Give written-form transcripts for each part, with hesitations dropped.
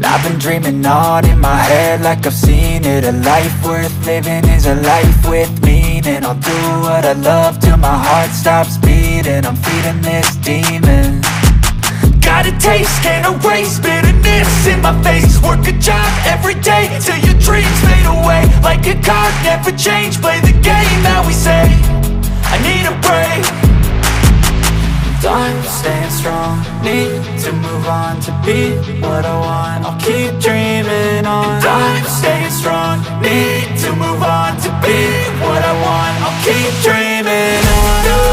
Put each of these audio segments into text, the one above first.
I've been dreaming on in my head like I've seen it. A life worth living is a life with meaning. I'll do what I love till my heart stops beating. I'm feeding this demon. Got a taste, can't erase bitterness in my face. Work a job every day till your dreams fade away. Like a card, never change, play the game that we say. I need a break. I'm staying strong, need to move on to be what I want. I'll keep dreaming on. I'm staying strong, need to move on to be what I want. I'll keep dreaming on.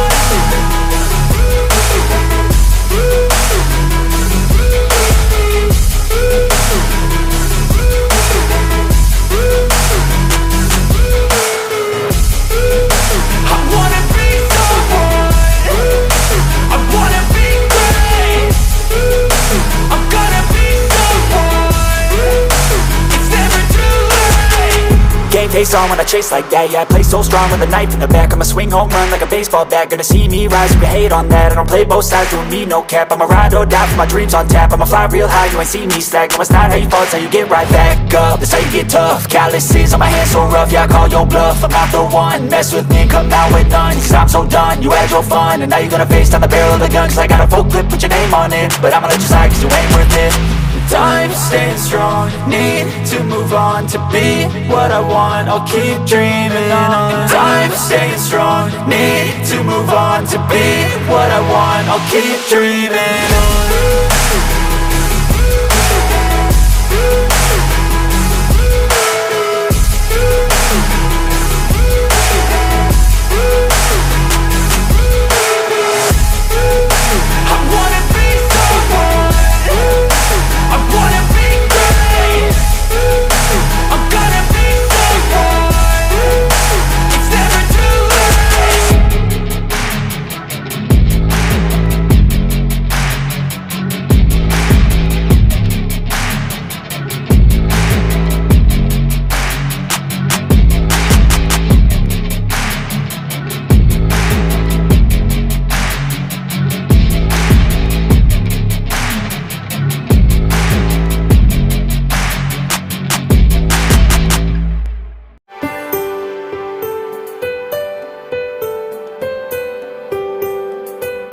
Face on when I chase like that, yeah, I play so strong with a knife in the back. I'ma swing home run like a baseball bat. Gonna see me rise if you hate on that. I don't play both sides, doing me no cap. I'ma ride or die for my dreams on tap. I'ma fly real high, you ain't see me slack. No, it's not how you fall, it's how you get right back up. That's how you get tough. Calluses on my hands so rough, yeah, I call your bluff. I'm not the one, mess with me and come out with none. Cause I'm so done, you had your fun. And now you're gonna face down the barrel of the gun. Cause I got a full clip, put your name on it. But I'ma let you slide cause you ain't worth it. I'm staying strong, need to move on to be what I want. I'll keep dreaming on. I'm staying strong, need to move on to be what I want. I'll keep dreaming on.